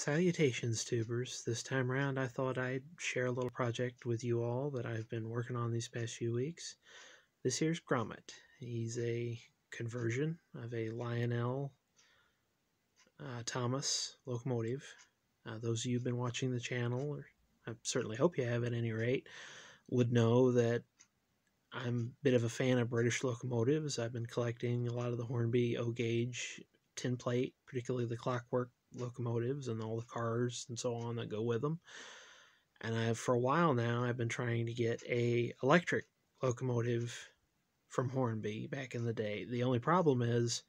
Salutations, tubers. This time around I thought I'd share a little project with you all that I've been working on these past few weeks. This here's Gromit. He's a conversion of a Lionel Thomas locomotive. Those of you who've been watching the channel, or I certainly hope you have at any rate, would know that I'm a bit of a fan of British locomotives. I've been collecting a lot of the Hornby O-gauge tin plate, particularly the clockwork locomotives and all the cars and so on that go with them. And for a while now, I've been trying to get a electric locomotive from Hornby back in the day. The only problem is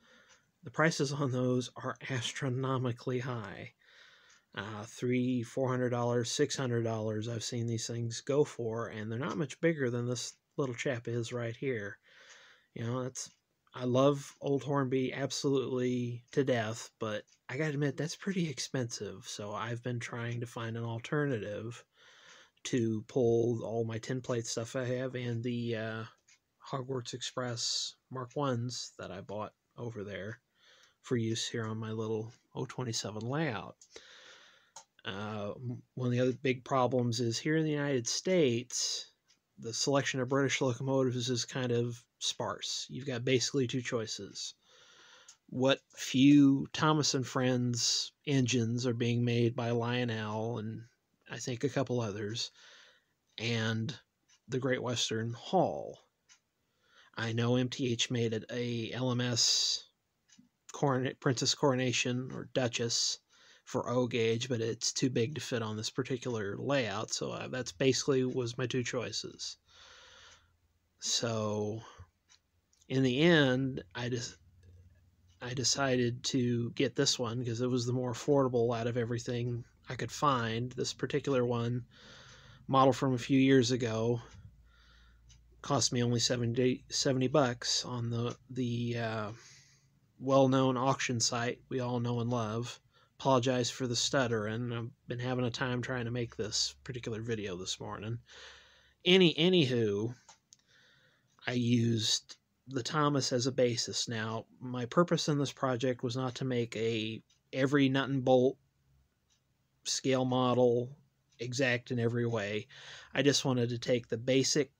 the prices on those are astronomically high. $300, $400, $600 I've seen these things go for, and they're not much bigger than this little chap is right here. You know, I love old Hornby absolutely to death, but I gotta admit that's pretty expensive. So I've been trying to find an alternative to pull all my tin plate stuff I have and the Hogwarts Express Mark 1s that I bought over there for use here on my little 027 layout. One of the other big problems is here in the United States, the selection of British locomotives is kind of sparse. You've got basically two choices. What few Thomas and Friends engines are being made by Lionel and I think a couple others, and the Great Western Hall. I know MTH made it a LMS Princess Coronation or Duchess for O-gauge, but it's too big to fit on this particular layout, so that's basically was my two choices. So in the end, I decided to get this one because it was the more affordable out of everything I could find. This particular one, model from a few years ago, cost me only $70 on the well-known auction site we all know and love. Apologize for the stutter, and I've been having a time trying to make this particular video this morning. Anywho, I used the Thomas as a basis. Now, my purpose in this project was not to make every nut and bolt scale model exact in every way. I just wanted to take the basic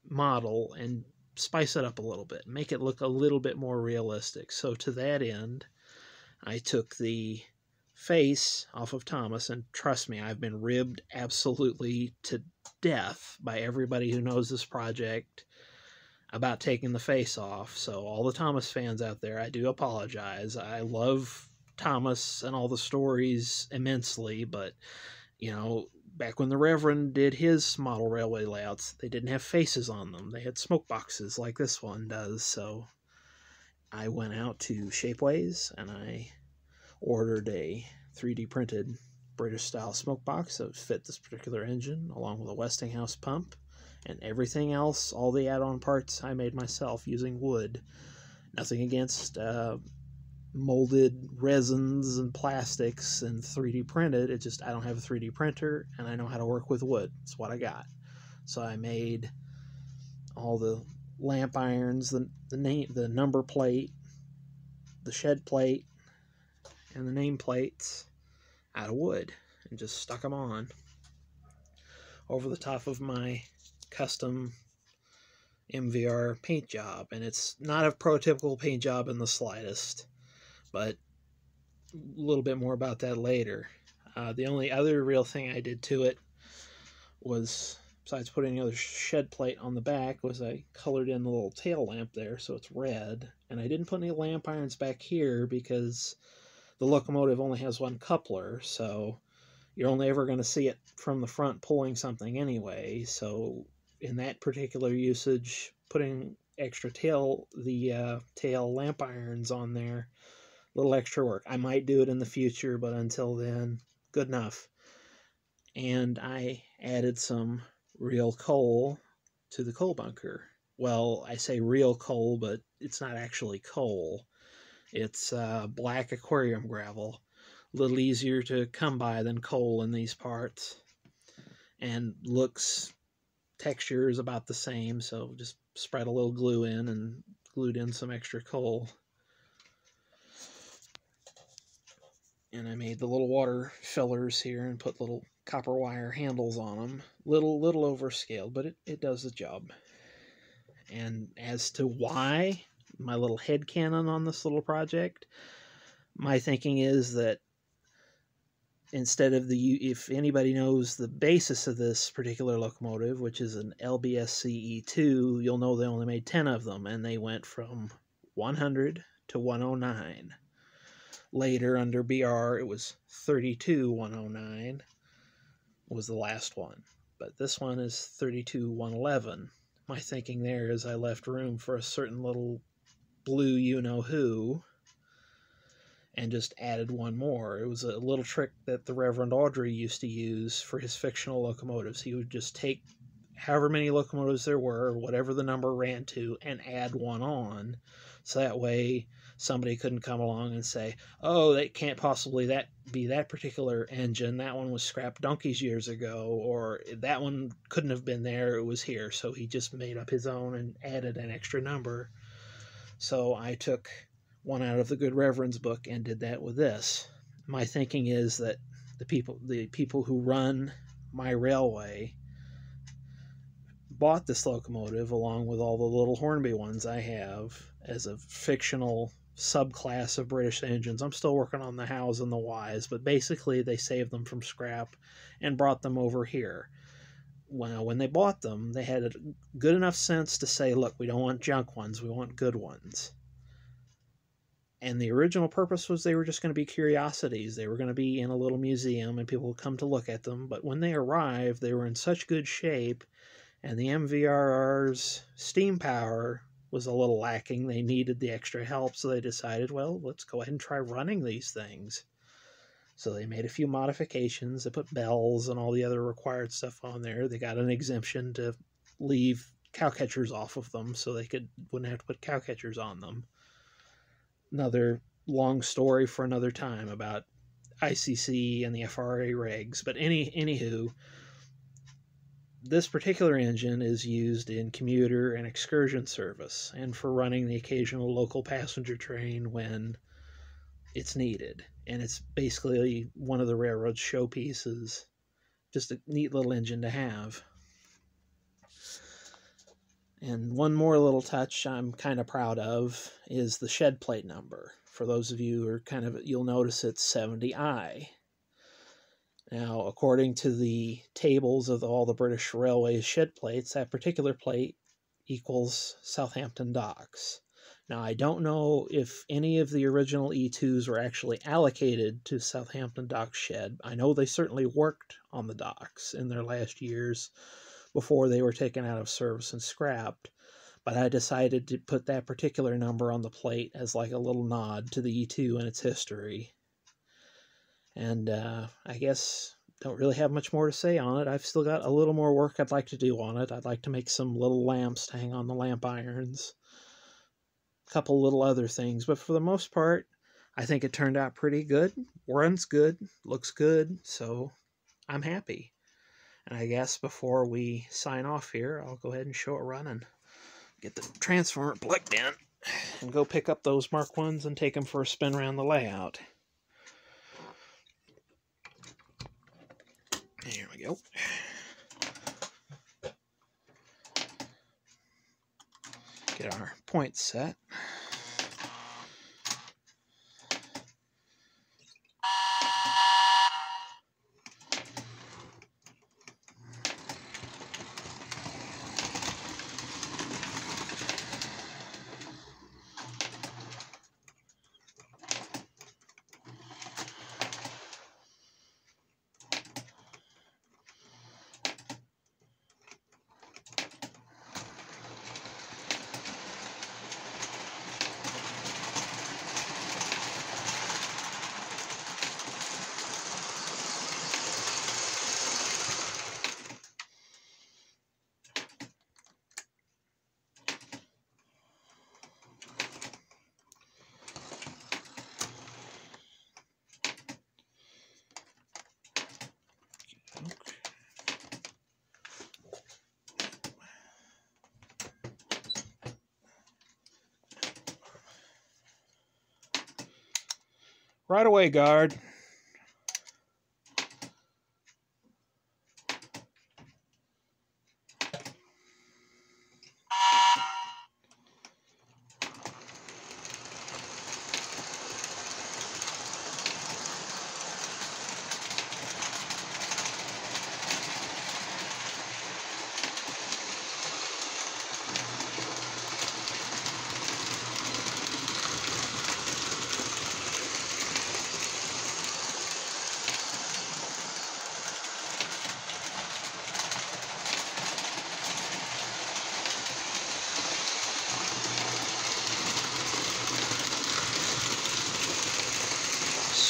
model and spice it up a little bit, make it look a little bit more realistic. So to that end, I took the face off of Thomas, and trust me, I've been ribbed absolutely to death by everybody who knows this project about taking the face off. So all the Thomas fans out there, I do apologize. I love Thomas and all the stories immensely, but you know, back when the Reverend did his model railway layouts, they didn't have faces on them. They had smoke boxes like this one does. So I went out to Shapeways and I ordered a 3D printed British style smoke box that would fit this particular engine, along with a Westinghouse pump, and everything else, all the add-on parts I made myself using wood. Nothing against molded resins and plastics and 3D printed. It's just I don't have a 3D printer and I know how to work with wood. It's what I got. So I made all the lamp irons, the number plate, the shed plate, and the name plates out of wood, and just stuck them on over the top of my custom MVR paint job. And it's not a prototypical paint job in the slightest, but a little bit more about that later. The only other real thing I did to it was, besides putting another shed plate on the back, was I colored in the little tail lamp there so it's red. And I didn't put any lamp irons back here because the locomotive only has one coupler, so you're only ever going to see it from the front pulling something anyway. So in that particular usage, putting extra tail lamp irons on there, a little extra work. I might do it in the future, but until then, good enough. And I added some real coal to the coal bunker. Well, I say real coal, but it's not actually coal. It's black aquarium gravel. A little easier to come by than coal in these parts. And texture is about the same, so just spread a little glue in and glued in some extra coal. And I made the little water fillers here and put little copper wire handles on them. Little overscaled, but it does the job. And as to why, my little headcanon on this little project, my thinking is that instead of if anybody knows the basis of this particular locomotive, which is an LBSC E2, you'll know they only made 10 of them, and they went from 100 to 109. Later, under BR, it was 32-109 was the last one. But this one is 32-111. My thinking there is I left room for a certain little blue you-know-who and just added one more. It was a little trick that the Reverend Audrey used to use for his fictional locomotives. He would just take however many locomotives there were, whatever the number ran to, and add one on. So that way somebody couldn't come along and say, oh, that can't possibly be that particular engine. That one was scrapped donkeys years ago, or that one couldn't have been there. It was here. So he just made up his own and added an extra number. So I took one out of the Good Reverend's book and did that with this. My thinking is that the people who run my railway bought this locomotive along with all the little Hornby ones I have as a fictional subclass of British engines. I'm still working on the hows and the whys, but basically they saved them from scrap and brought them over here. Well, when they bought them, they had good enough sense to say, look, we don't want junk ones, we want good ones. And the original purpose was they were just going to be curiosities. They were going to be in a little museum and people would come to look at them. But when they arrived, they were in such good shape, and the MVRR's steam power was a little lacking. They needed the extra help, so they decided, well, let's go ahead and try running these things. So they made a few modifications. They put bells and all the other required stuff on there. They got an exemption to leave cow catchers off of them so they wouldn't have to put cow catchers on them. Another long story for another time about ICC and the FRA regs. But anywho, this particular engine is used in commuter and excursion service and for running the occasional local passenger train when it's needed. And it's basically one of the railroad's showpieces. Just a neat little engine to have. And one more little touch I'm kind of proud of is the shed plate number. For those of you who are you'll notice it's 70I. Now, according to the tables of all the British Railways shed plates, that particular plate equals Southampton docks. Now, I don't know if any of the original E2s were actually allocated to Southampton Docks shed. I know they certainly worked on the docks in their last years before they were taken out of service and scrapped. But I decided to put that particular number on the plate as like a little nod to the E2 and its history. And I guess don't really have much more to say on it. I've still got a little more work I'd like to do on it. I'd like to make some little lamps to hang on the lamp irons. A couple little other things. But for the most part, I think it turned out pretty good. Runs good. Looks good. So I'm happy. And I guess before we sign off here, I'll go ahead and show it running. Get the transformer plugged in and go pick up those Mark 1s and take them for a spin around the layout. Here we go. Get our points set. Right away, guard.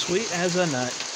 Sweet as a nut.